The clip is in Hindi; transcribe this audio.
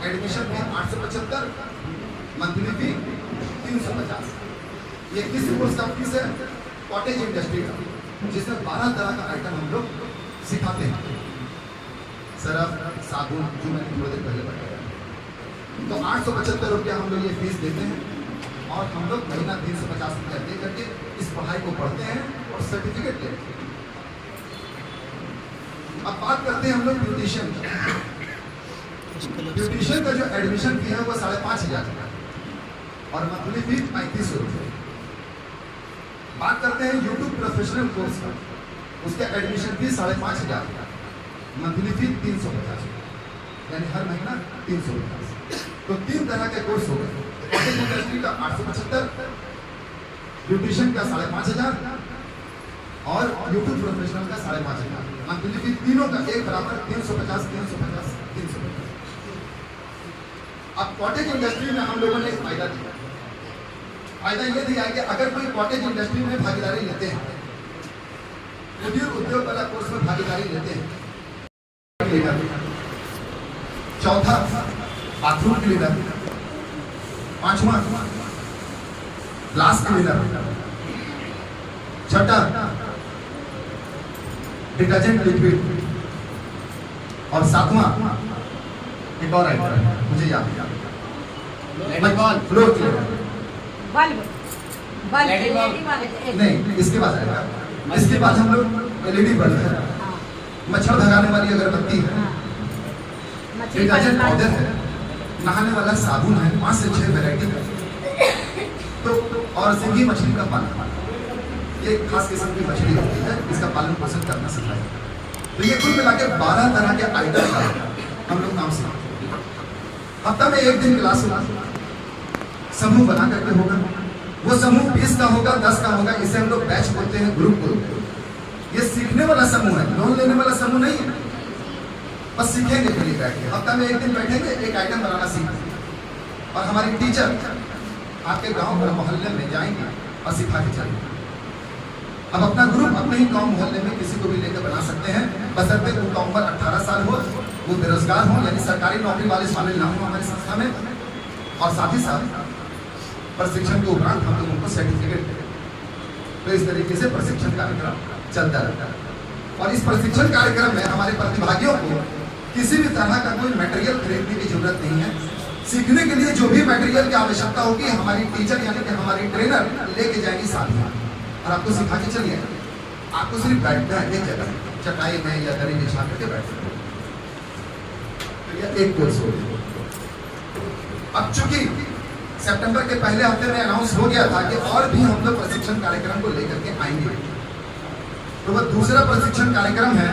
Admission fee 875, monthly fee 350। ये किस कोर्स का फीस है? कॉटेज इंडस्ट्री का, जिसमें 12 तरह का आइटम हम लोग सिखाते हैं। सरफ, साबुन, जो मैंने थोड़ी देर पहले बताया। तो 875 रुपया हम लोग ये फीस देते हैं और हम लोग महीना 350 रुपया दे करके इस पढ़ाई को पढ़ते हैं और सर्टिफिकेट लेते हैं। अब बात करते हैं हम लोग ब्यूटिशियन। ब्यूटिशियन का जो एडमिशन फी है वो 5,500 है और मंथली फी 3500 रुपये। बात करते हैं यूट्यूब प्रोफेशनल कोर्स का, उसका एडमिशन फी 5,500, मंथली फी 350, यानी हर महीना 350। तो 3 तरह के कोर्स हो गए। कॉटेज इंडस्ट्री का 875, ब्यूटिशियन का 5,500 और यूट्यूब प्रोफेशनल का 5,500। मंथली फी तीनों का एक बराबर 350, 350, 350। अब कॉटेज इंडस्ट्री में हम लोगों ने एक फायदा दिया। फायदा ये दिया कि अगर कोई कॉटेज इंडस्ट्री में भागीदारी लेते हैं, कुटीर उद्योग वाला कोर्स में भागीदारी लेते हैं, चौथा बाथरूम क्लीनर, पांचवा ग्लास क्लीनर, छठा डिटर्जेंट लिक्विड और सातवां एक और आइटम मुझे याद है, फ्लोर क्लीनर। नहीं, इसके बाद आएगा। इसके बाद हम लोग एलईडी बल्ब है, मच्छर भगाने वाली अगरबत्ती है, डिटर्जेंट पाउडर है, नहाने वाला साबुन है, 5 से 6 वैरायटी है, तो और सिंगी मछली का पालन। ये खास किस्म की मछली होती है, इसका पालन पोषण करना सिखाया। तो ये कुल मिला के 12 तरह के आइटम का हम लोग काम सिखाते हैं। हफ्ता में 1 दिन क्लास होगा, समूह बना करके होगा। वो समूह 20 का होगा, 10 का होगा। इसे हम लोग बैच बोलते हैं, ग्रुप। ये सीखने वाला समूह है, लोन लेने वाला समूह नहीं है। बस सीखेंगे के लिए बैठ के। हफ्ता में 1 दिन बैठेंगे, एक आइटम बनाना सीखेंगे और हमारी टीचर आपके गांव और मोहल्ले में जाएंगे और सिखा के चलेंगे। अब अपना ग्रुप अपने ही गांव मोहल्ले में किसी को भी लेकर बना सकते हैं, बशर्ते उनका उम्र 18 साल हो, वो बेरोजगार हो, यानी सरकारी नौकरी वाले शामिल ना हो हमारी संस्था में, और साथ ही साथ प्रशिक्षण के उपरांत हम लोग उनको सर्टिफिकेट दें। तो इस तरीके से प्रशिक्षण कार्यक्रम चलता रहता है। और इस प्रशिक्षण कार्यक्रम में हमारे प्रतिभागियों को किसी भी तरह का कोई मटेरियल खरीदने की जरूरत नहीं है। सीखने के लिए जो भी मटेरियल की आवश्यकता होगी हमारी टीचर यानी कि हमारी ट्रेनर लेके जाएगी साथ में और आपको सिखा के चलिए। आपको सिर्फ बैठना है एक जगह, चटाई में या दरी बिछा करके बैठना। तो यह एक कोर्स हो गया। अब चूंकि सितंबर के पहले हफ्ते में अनाउंस हो गया था कि और भी हम लोग प्रशिक्षण कार्यक्रम को लेकर के आएंगे, तो वह दूसरा प्रशिक्षण कार्यक्रम है